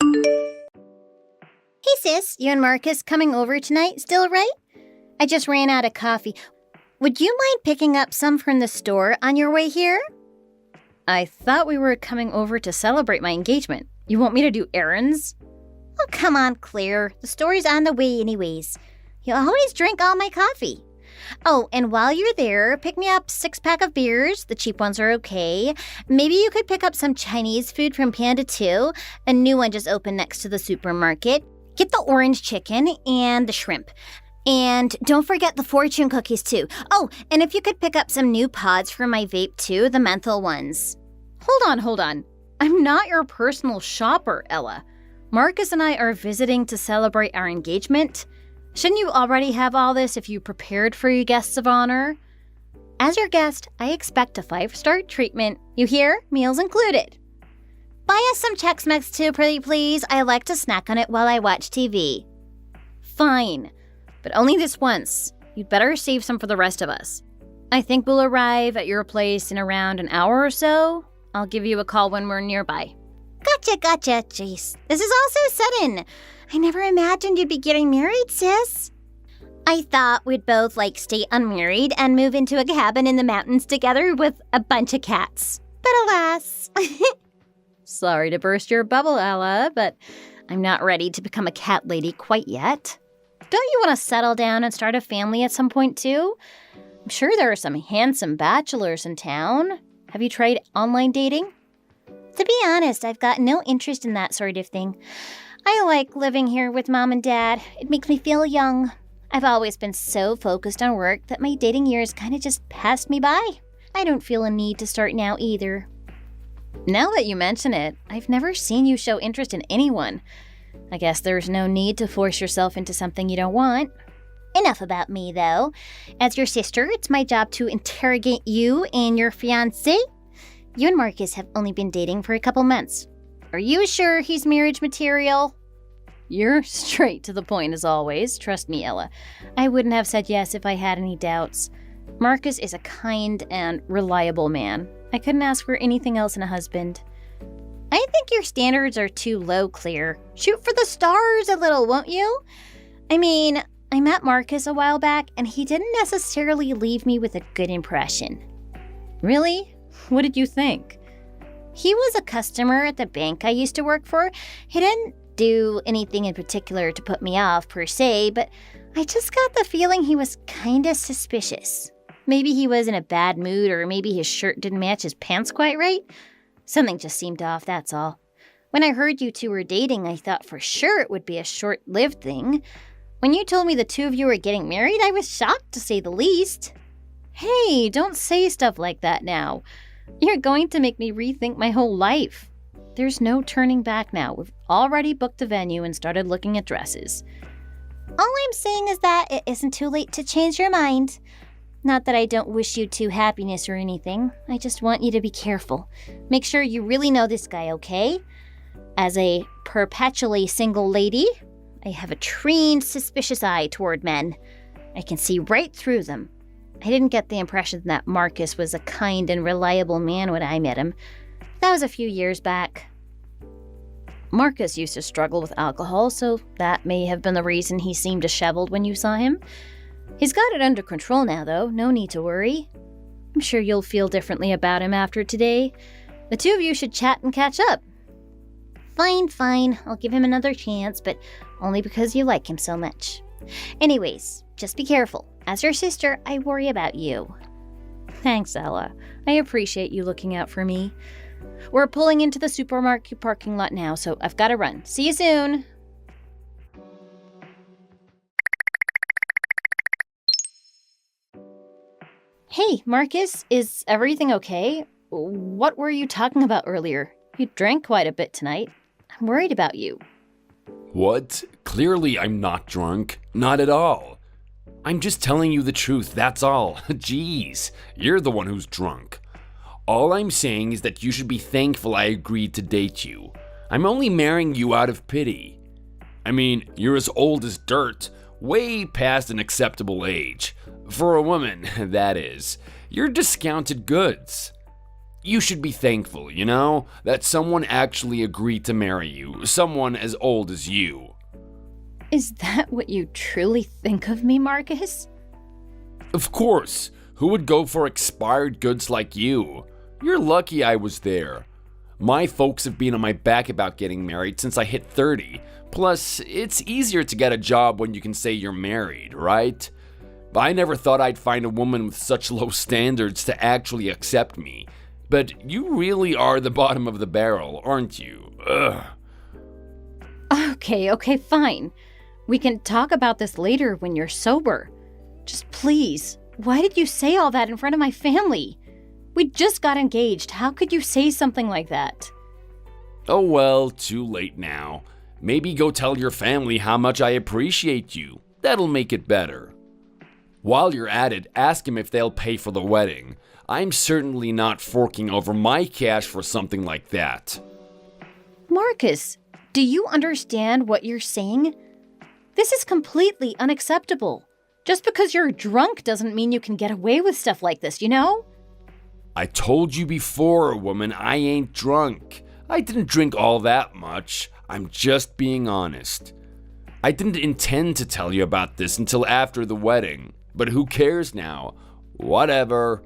Hey sis, you and Marcus coming over tonight, still right? I just ran out of coffee. Would you mind picking up some from the store on your way here? I thought we were coming over to celebrate my engagement. You want me to do errands? Oh, come on, Claire. The store's on the way anyways. You always drink all my coffee. Oh, and while you're there, pick me up 6-pack of beers. The cheap ones are okay. Maybe you could pick up some Chinese food from Panda 2. A new one just opened next to the supermarket. Get the orange chicken and the shrimp. And don't forget the fortune cookies too. Oh, and if you could pick up some new pods for my vape too, the menthol ones. Hold on. I'm not your personal shopper, Ella. Marcus and I are visiting to celebrate our engagement. Shouldn't you already have all this if you prepared for your guests of honor? As your guest, I expect a 5-star treatment. You hear? Meals included. Buy us some Chex Mix too, pretty please. I like to snack on it while I watch TV. Fine, but only this once. You'd better save some for the rest of us. I think we'll arrive at your place in around an hour or so. I'll give you a call when we're nearby. Gotcha. Jeez, this is all so sudden. I never imagined you'd be getting married, sis. I thought we'd both, stay unmarried and move into a cabin in the mountains together with a bunch of cats. But alas. Sorry to burst your bubble, Ella, but I'm not ready to become a cat lady quite yet. Don't you want to settle down and start a family at some point, too? I'm sure there are some handsome bachelors in town. Have you tried online dating? To be honest, I've got no interest in that sort of thing. I like living here with Mom and Dad. It makes me feel young. I've always been so focused on work that my dating years kind of just passed me by. I don't feel a need to start now either. Now that you mention it, I've never seen you show interest in anyone. I guess there's no need to force yourself into something you don't want. Enough about me, though. As your sister, it's my job to interrogate you and your fiancé. You and Marcus have only been dating for a couple months. Are you sure he's marriage material? You're straight to the point as always. Trust me, Ella. I wouldn't have said yes if I had any doubts. Marcus is a kind and reliable man. I couldn't ask for anything else in a husband. I think your standards are too low, Claire. Shoot for the stars a little, won't you? I mean, I met Marcus a while back, and he didn't necessarily leave me with a good impression. Really? What did you think? He was a customer at the bank I used to work for. He didn't do anything in particular to put me off, per se, but I just got the feeling he was kinda suspicious. Maybe he was in a bad mood, or maybe his shirt didn't match his pants quite right. Something just seemed off, that's all. When I heard you two were dating, I thought for sure it would be a short-lived thing. When you told me the two of you were getting married, I was shocked, to say the least. Hey, don't say stuff like that now. You're going to make me rethink my whole life. There's no turning back now. We've already booked a venue and started looking at dresses. All I'm saying is that it isn't too late to change your mind. Not that I don't wish you two happiness or anything. I just want you to be careful. Make sure you really know this guy, okay? As a perpetually single lady, I have a trained, suspicious eye toward men. I can see right through them. I didn't get the impression that Marcus was a kind and reliable man when I met him. That was a few years back. Marcus used to struggle with alcohol, so that may have been the reason he seemed disheveled when you saw him. He's got it under control now, though. No need to worry. I'm sure you'll feel differently about him after today. The two of you should chat and catch up. Fine. I'll give him another chance, but only because you like him so much. Anyways, just be careful. As your sister, I worry about you. Thanks, Ella. I appreciate you looking out for me. We're pulling into the supermarket parking lot now, so I've got to run. See you soon. Hey, Marcus, is everything okay? What were you talking about earlier? You drank quite a bit tonight. I'm worried about you. What? Clearly I'm not drunk. Not at all. I'm just telling you the truth, that's all. Jeez, you're the one who's drunk. All I'm saying is that you should be thankful I agreed to date you. I'm only marrying you out of pity. I mean, you're as old as dirt, way past an acceptable age. For a woman, that is. You're discounted goods. You should be thankful, that someone actually agreed to marry you, someone as old as you. Is that what you truly think of me, Marcus? Of course. Who would go for expired goods like you? You're lucky I was there. My folks have been on my back about getting married since I hit 30. Plus, it's easier to get a job when you can say you're married, right? But I never thought I'd find a woman with such low standards to actually accept me. But you really are the bottom of the barrel, aren't you? Ugh. Okay, fine. We can talk about this later when you're sober. Just please, why did you say all that in front of my family? We just got engaged. How could you say something like that? Oh well, too late now. Maybe go tell your family how much I appreciate you. That'll make it better. While you're at it, ask them if they'll pay for the wedding. I'm certainly not forking over my cash for something like that. Marcus, do you understand what you're saying? This is completely unacceptable. Just because you're drunk doesn't mean you can get away with stuff like this, you know? I told you before, woman, I ain't drunk. I didn't drink all that much. I'm just being honest. I didn't intend to tell you about this until after the wedding, but who cares now? Whatever.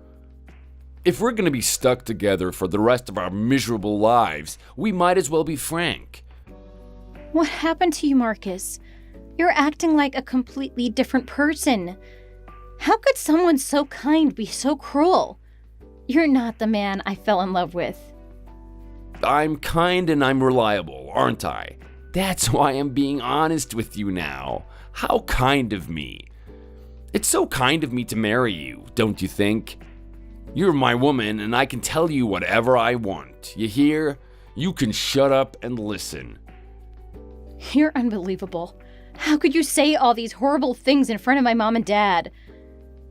If we're gonna be stuck together for the rest of our miserable lives, we might as well be frank. What happened to you, Marcus? You're acting like a completely different person. How could someone so kind be so cruel? You're not the man I fell in love with. I'm kind and I'm reliable, aren't I? That's why I'm being honest with you now. How kind of me. It's so kind of me to marry you, don't you think? You're my woman and I can tell you whatever I want. You hear? You can shut up and listen. You're unbelievable. How could you say all these horrible things in front of my mom and dad?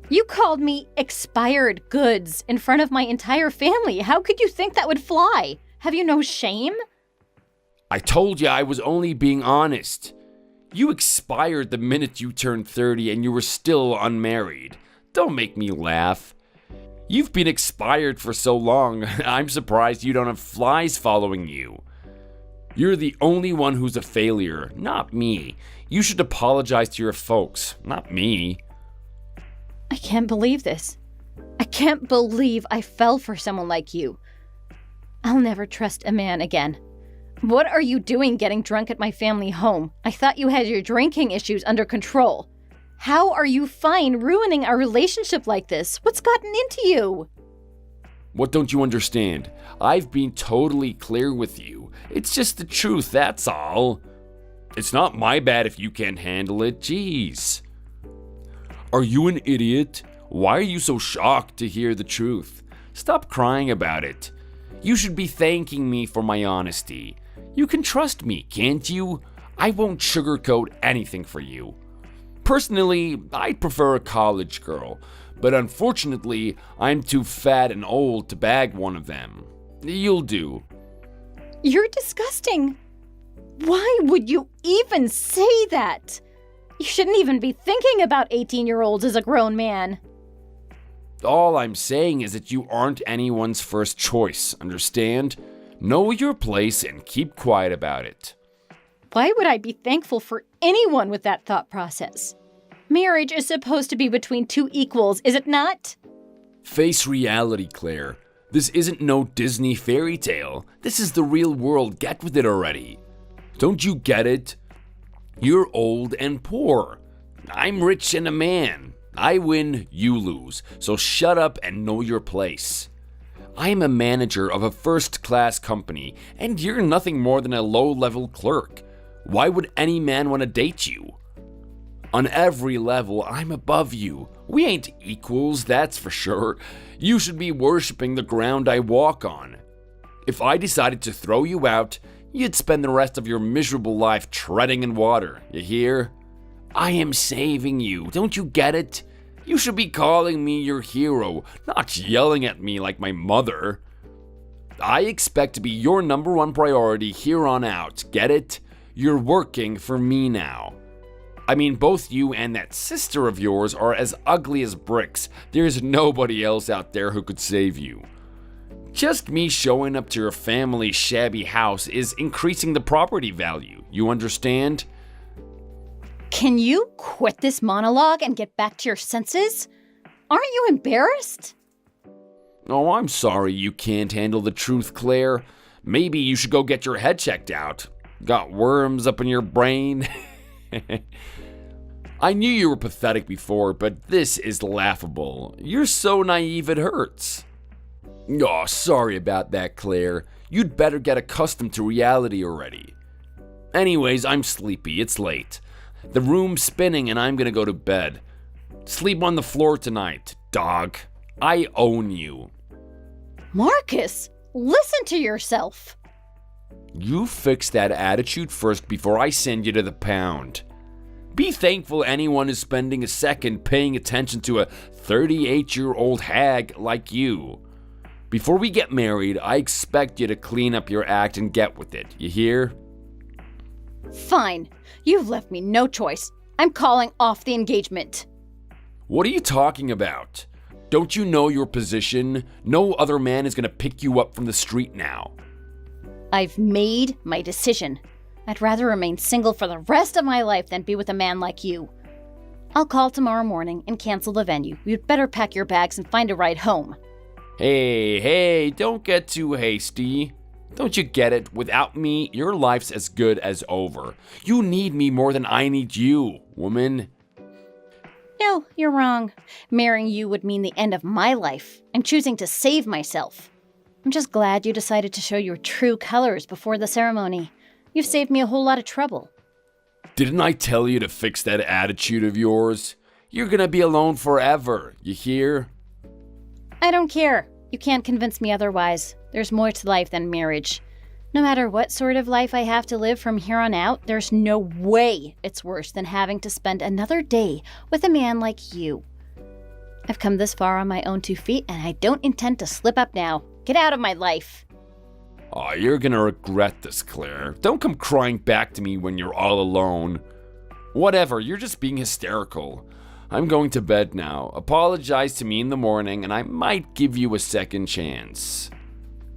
You called me expired goods in front of my entire family. How could you think that would fly? Have you no shame? I told you I was only being honest. You expired the minute you turned 30 and you were still unmarried. Don't make me laugh. You've been expired for so long, I'm surprised you don't have flies following you. You're the only one who's a failure, not me. You should apologize to your folks, not me. I can't believe this. I can't believe I fell for someone like you. I'll never trust a man again. What are you doing getting drunk at my family home? I thought you had your drinking issues under control. How are you fine ruining our relationship like this? What's gotten into you? What don't you understand? I've been totally clear with you. It's just the truth, that's all. It's not my bad if you can't handle it, jeez. Are you an idiot? Why are you so shocked to hear the truth? Stop crying about it. You should be thanking me for my honesty. You can trust me, can't you? I won't sugarcoat anything for you. Personally, I'd prefer a college girl, but unfortunately, I'm too fat and old to bag one of them. You'll do. You're disgusting. Why would you even say that? You shouldn't even be thinking about 18-year-olds as a grown man. All I'm saying is that you aren't anyone's first choice, understand? Know your place and keep quiet about it. Why would I be thankful for anyone with that thought process? Marriage is supposed to be between two equals, is it not? Face reality, Claire. This isn't no Disney fairy tale. This is the real world. Get with it already. Don't you get it? You're old and poor. I'm rich and a man. I win, you lose. So shut up and know your place. I am a manager of a first-class company, and you're nothing more than a low-level clerk. Why would any man want to date you? On every level, I'm above you. We ain't equals, that's for sure. You should be worshiping the ground I walk on. If I decided to throw you out, you'd spend the rest of your miserable life treading in water, you hear? I am saving you, don't you get it? You should be calling me your hero, not yelling at me like my mother. I expect to be your number one priority here on out, get it? You're working for me now. I mean, both you and that sister of yours are as ugly as bricks. There's nobody else out there who could save you. Just me showing up to your family's shabby house is increasing the property value. You understand? Can you quit this monologue and get back to your senses? Aren't you embarrassed? Oh, I'm sorry you can't handle the truth, Claire. Maybe you should go get your head checked out. Got worms up in your brain? I knew you were pathetic before, but this is laughable. You're so naive it hurts. Oh, sorry about that, Claire. You'd better get accustomed to reality already. Anyways, I'm sleepy. It's late. The room's spinning and I'm gonna go to bed. Sleep on the floor tonight, dog. I own you. Marcus, listen to yourself. You fix that attitude first before I send you to the pound. Be thankful anyone is spending a second paying attention to a 38-year-old hag like you. Before we get married, I expect you to clean up your act and get with it. You hear? Fine. You've left me no choice. I'm calling off the engagement. What are you talking about? Don't you know your position? No other man is gonna pick you up from the street now. I've made my decision. I'd rather remain single for the rest of my life than be with a man like you. I'll call tomorrow morning and cancel the venue. You'd better pack your bags and find a ride home. Hey, don't get too hasty. Don't you get it? Without me, your life's as good as over. You need me more than I need you, woman. No, you're wrong. Marrying you would mean the end of my life. I'm choosing to save myself. I'm just glad you decided to show your true colors before the ceremony. You've saved me a whole lot of trouble. Didn't I tell you to fix that attitude of yours? You're gonna be alone forever, you hear? I don't care. You can't convince me otherwise. There's more to life than marriage. No matter what sort of life I have to live from here on out, there's no way it's worse than having to spend another day with a man like you. I've come this far on my own 2 feet, and I don't intend to slip up now. Get out of my life. Oh, you're gonna regret this, Claire. Don't come crying back to me when you're all alone. Whatever, you're just being hysterical. I'm going to bed now. Apologize to me in the morning, and I might give you a second chance.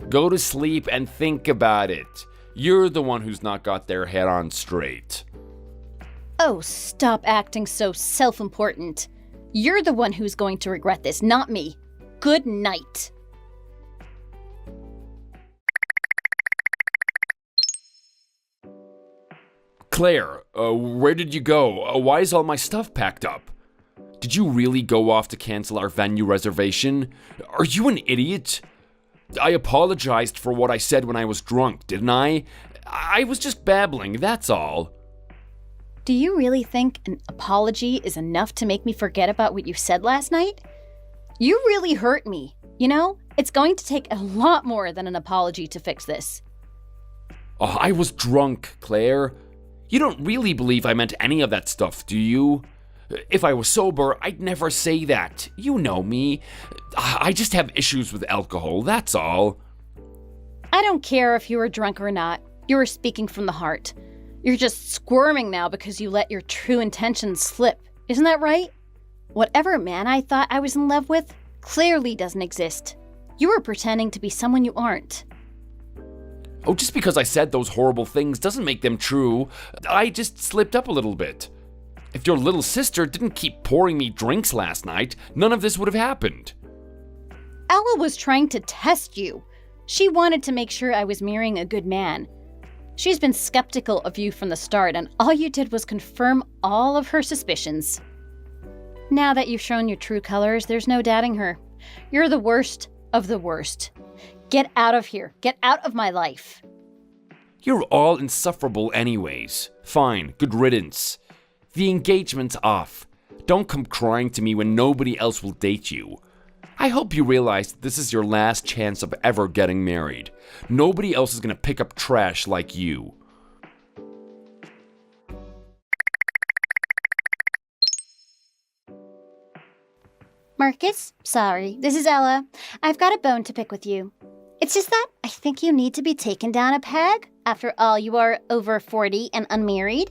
Go to sleep and think about it. You're the one who's not got their head on straight. Oh, stop acting so self-important. You're the one who's going to regret this, not me. Good night. Claire, where did you go? Why is all my stuff packed up? Did you really go off to cancel our venue reservation? Are you an idiot? I apologized for what I said when I was drunk, didn't I? I was just babbling, that's all. Do you really think an apology is enough to make me forget about what you said last night? You really hurt me. You know, it's going to take a lot more than an apology to fix this. Oh, I was drunk, Claire. You don't really believe I meant any of that stuff, do you? If I was sober, I'd never say that. You know me. I just have issues with alcohol, that's all. I don't care if you were drunk or not. You were speaking from the heart. You're just squirming now because you let your true intentions slip. Isn't that right? Whatever man I thought I was in love with clearly doesn't exist. You were pretending to be someone you aren't. Oh, just because I said those horrible things doesn't make them true. I just slipped up a little bit. If your little sister didn't keep pouring me drinks last night, none of this would have happened. Ella was trying to test you. She wanted to make sure I was marrying a good man. She's been skeptical of you from the start, and all you did was confirm all of her suspicions. Now that you've shown your true colors, there's no doubting her. You're the worst of the worst. Get out of here. Get out of my life. You're all insufferable anyways. Fine, good riddance. The engagement's off. Don't come crying to me when nobody else will date you. I hope you realize that this is your last chance of ever getting married. Nobody else is gonna pick up trash like you. Marcus, sorry, this is Ella. I've got a bone to pick with you. It's just that I think you need to be taken down a peg. After all, you are over 40 and unmarried.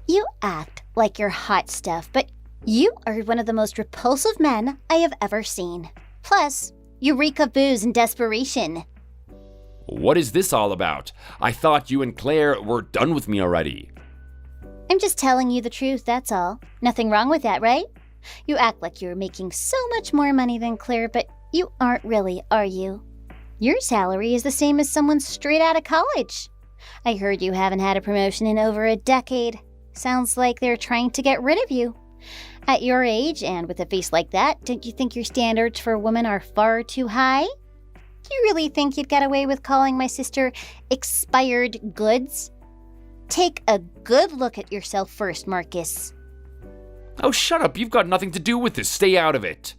You act like you're hot stuff, but you are one of the most repulsive men I have ever seen. Plus, You reek of booze and desperation. What is this all about? I thought you and Claire were done with me already. I'm just telling you the truth, that's all. Nothing wrong with that, right? You act like you're making so much more money than Claire, but you aren't really, are you? Your salary is the same as someone straight out of college. I heard you haven't had a promotion in over a decade. Sounds like they're trying to get rid of you. At your age, and with a face like that, don't you think your standards for a woman are far too high? Do you really think you'd get away with calling my sister expired goods? Take a good look at yourself first, Marcus. Oh, shut up. You've got nothing to do with this. Stay out of it.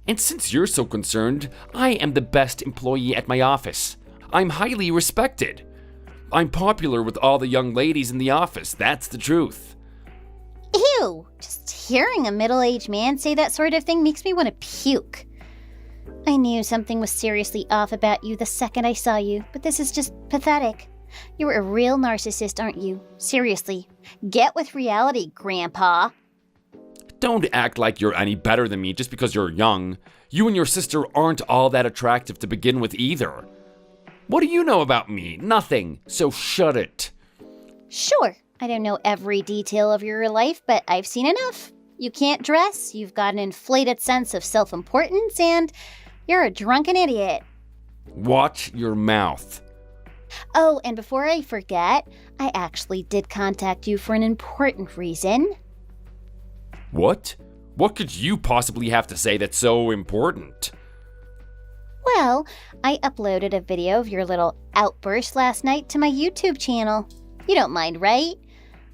And since you're so concerned, I am the best employee at my office. I'm highly respected. I'm popular with all the young ladies in the office. That's the truth. Ew! Just hearing a middle-aged man say that sort of thing makes me want to puke. I knew something was seriously off about you the second I saw you, but this is just pathetic. You're a real narcissist, aren't you? Seriously. Get with reality, Grandpa. Don't act like you're any better than me just because you're young. You and your sister aren't all that attractive to begin with either. What do you know about me? Nothing. So shut it. Sure, I don't know every detail of your life, but I've seen enough. You can't dress, you've got an inflated sense of self-importance, and you're a drunken idiot. Watch your mouth. Oh, and before I forget, I actually did contact you for an important reason. What? What could you possibly have to say that's so important? Well, I uploaded a video of your little outburst last night to my YouTube channel. You don't mind, right?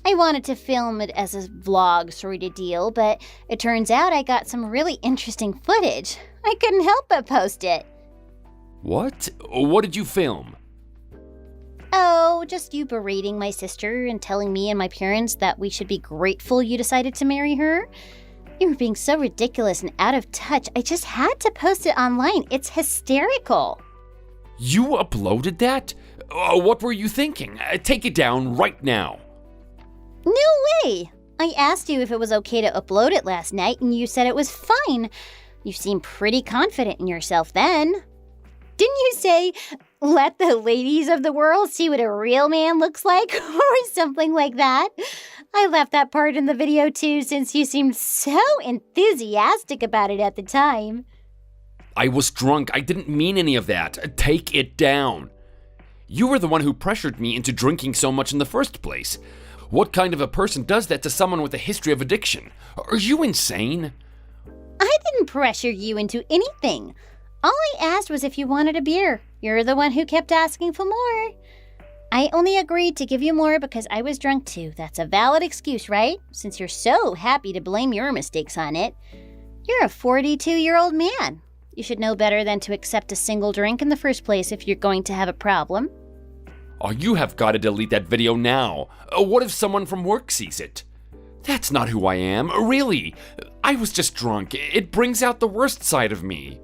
I wanted to film it as a vlog sort of deal, but it turns out I got some really interesting footage. I couldn't help but post it. What? What did you film? Oh, just you berating my sister and telling me and my parents that we should be grateful you decided to marry her. You were being so ridiculous and out of touch, I just had to post it online. It's hysterical. You uploaded that? What were you thinking? Take it down right now. No way! I asked you if it was okay to upload it last night, and you said it was fine. You seemed pretty confident in yourself then. Didn't you say, let the ladies of the world see what a real man looks like, or something like that? I left that part in the video too, since you seemed so enthusiastic about it at the time. I was drunk. I didn't mean any of that. Take it down. You were the one who pressured me into drinking so much in the first place. What kind of a person does that to someone with a history of addiction? Are you insane? I didn't pressure you into anything. All I asked was if you wanted a beer. You're the one who kept asking for more. I only agreed to give you more because I was drunk too. That's a valid excuse, right? Since you're so happy to blame your mistakes on it. You're a 42-year-old man. You should know better than to accept a single drink in the first place if you're going to have a problem. Oh, you have got to delete that video now. What if someone from work sees it? That's not who I am, really. I was just drunk. It brings out the worst side of me.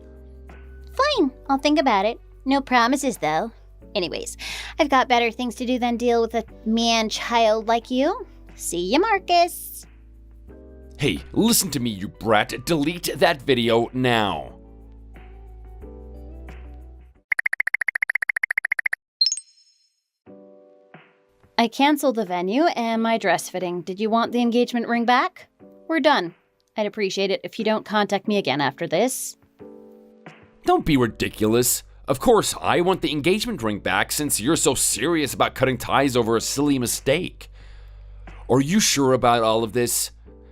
Fine, I'll think about it. No promises, though. Anyways, I've got better things to do than deal with a man-child like you. See ya, Marcus. Hey, listen to me, you brat. Delete that video now. I canceled the venue and my dress fitting. Did you want the engagement ring back? We're done. I'd appreciate it if you don't contact me again after this. Don't be ridiculous. Of course, I want the engagement ring back since you're so serious about cutting ties over a silly mistake. Are you sure about all of this?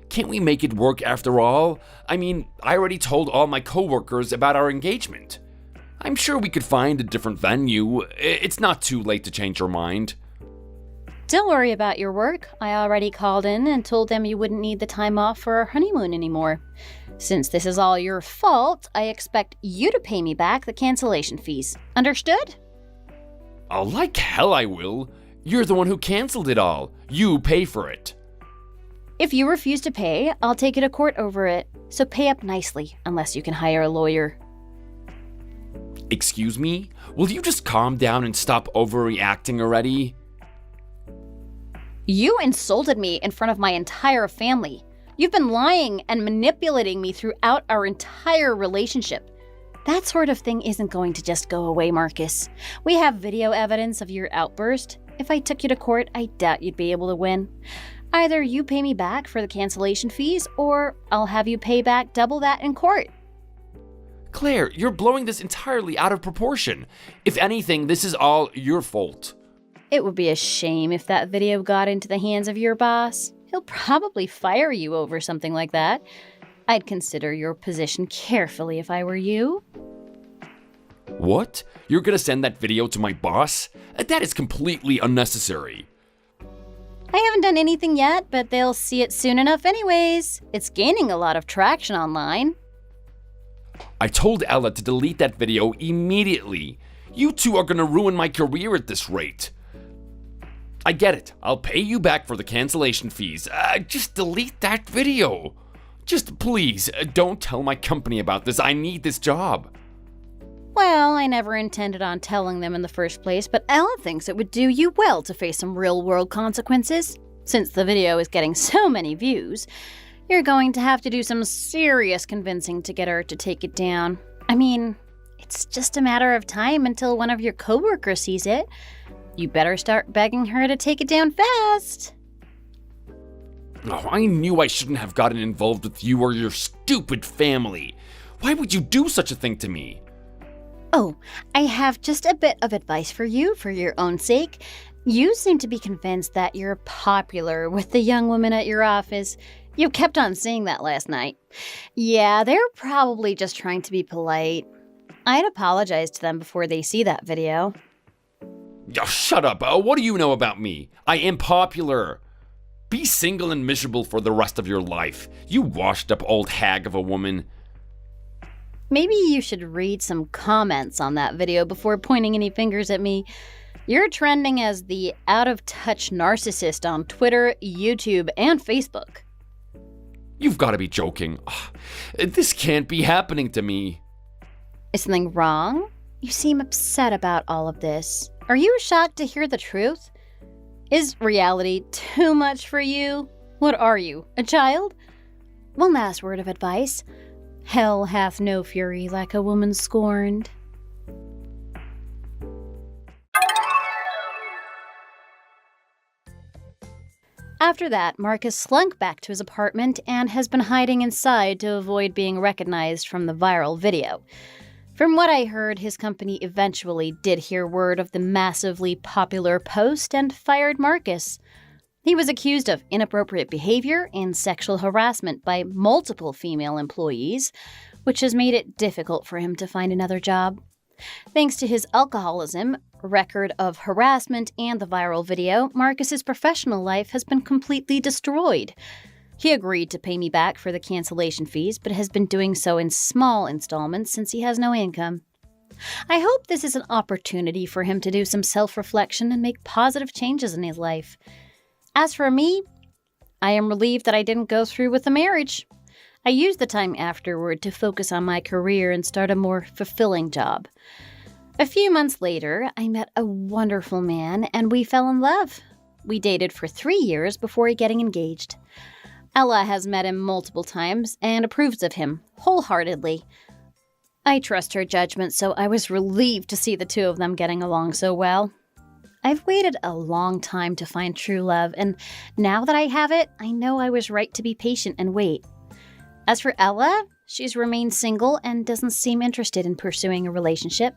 Can't we make it work after all? I mean, I already told all my coworkers about our engagement. I'm sure we could find a different venue. It's not too late to change your mind. Don't worry about your work. I already called in and told them you wouldn't need the time off for our honeymoon anymore. Since this is all your fault, I expect you to pay me back the cancellation fees. Understood? Oh, like hell I will. You're the one who canceled it all. You pay for it. If you refuse to pay, I'll take you to court over it. So pay up nicely, unless you can hire a lawyer. Excuse me? Will you just calm down and stop overreacting already? You insulted me in front of my entire family. You've been lying and manipulating me throughout our entire relationship. That sort of thing isn't going to just go away, Marcus. We have video evidence of your outburst. If I took you to court, I doubt you'd be able to win. Either you pay me back for the cancellation fees, or I'll have you pay back double that in court. Claire, you're blowing this entirely out of proportion. If anything, this is all your fault. It would be a shame if that video got into the hands of your boss. He'll probably fire you over something like that. I'd consider your position carefully if I were you. What? You're gonna send that video to my boss? That is completely unnecessary. I haven't done anything yet, but they'll see it soon enough anyways. It's gaining a lot of traction online. I told Ella to delete that video immediately. You two are gonna ruin my career at this rate. I get it. I'll pay you back for the cancellation fees. Just delete that video. Just please, don't tell my company about this. I need this job. Well, I never intended on telling them in the first place, but Ella thinks it would do you well to face some real-world consequences. Since the video is getting so many views, you're going to have to do some serious convincing to get her to take it down. I mean, it's just a matter of time until one of your coworkers sees it. You better start begging her to take it down fast. Oh, I knew I shouldn't have gotten involved with you or your stupid family. Why would you do such a thing to me? Oh, I have just a bit of advice for you for your own sake. You seem to be convinced that you're popular with the young women at your office. You kept on saying that last night. Yeah, they're probably just trying to be polite. I'd apologize to them before they see that video. Oh, shut up. What do you know about me? I am popular. Be single and miserable for the rest of your life. You washed up old hag of a woman. Maybe you should read some comments on that video before pointing any fingers at me. You're trending as the out-of-touch narcissist on Twitter, YouTube, and Facebook. You've got to be joking. This can't be happening to me. Is something wrong? You seem upset about all of this. Are you shocked to hear the truth? Is reality too much for you? What are you, a child? One last word of advice. Hell hath no fury like a woman scorned. After that, Marcus slunk back to his apartment and has been hiding inside to avoid being recognized from the viral video. From what I heard, his company eventually did hear word of the massively popular post and fired Marcus. He was accused of inappropriate behavior and sexual harassment by multiple female employees, which has made it difficult for him to find another job. Thanks to his alcoholism, record of harassment, and the viral video, Marcus's professional life has been completely destroyed. He agreed to pay me back for the cancellation fees, but has been doing so in small installments since he has no income. I hope this is an opportunity for him to do some self-reflection and make positive changes in his life. As for me, I am relieved that I didn't go through with the marriage. I used the time afterward to focus on my career and start a more fulfilling job. A few months later, I met a wonderful man and we fell in love. We dated for 3 years before getting engaged. Ella has met him multiple times and approves of him wholeheartedly. I trust her judgment, so I was relieved to see the two of them getting along so well. I've waited a long time to find true love, and now that I have it, I know I was right to be patient and wait. As for Ella, she's remained single and doesn't seem interested in pursuing a relationship.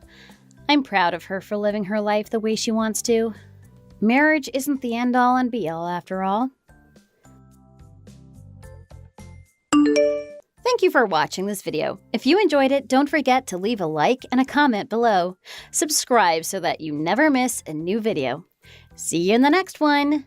I'm proud of her for living her life the way she wants to. Marriage isn't the end-all and be-all after all. Thank you for watching this video. If you enjoyed it, don't forget to leave a like and a comment below. Subscribe so that you never miss a new video. See you in the next one!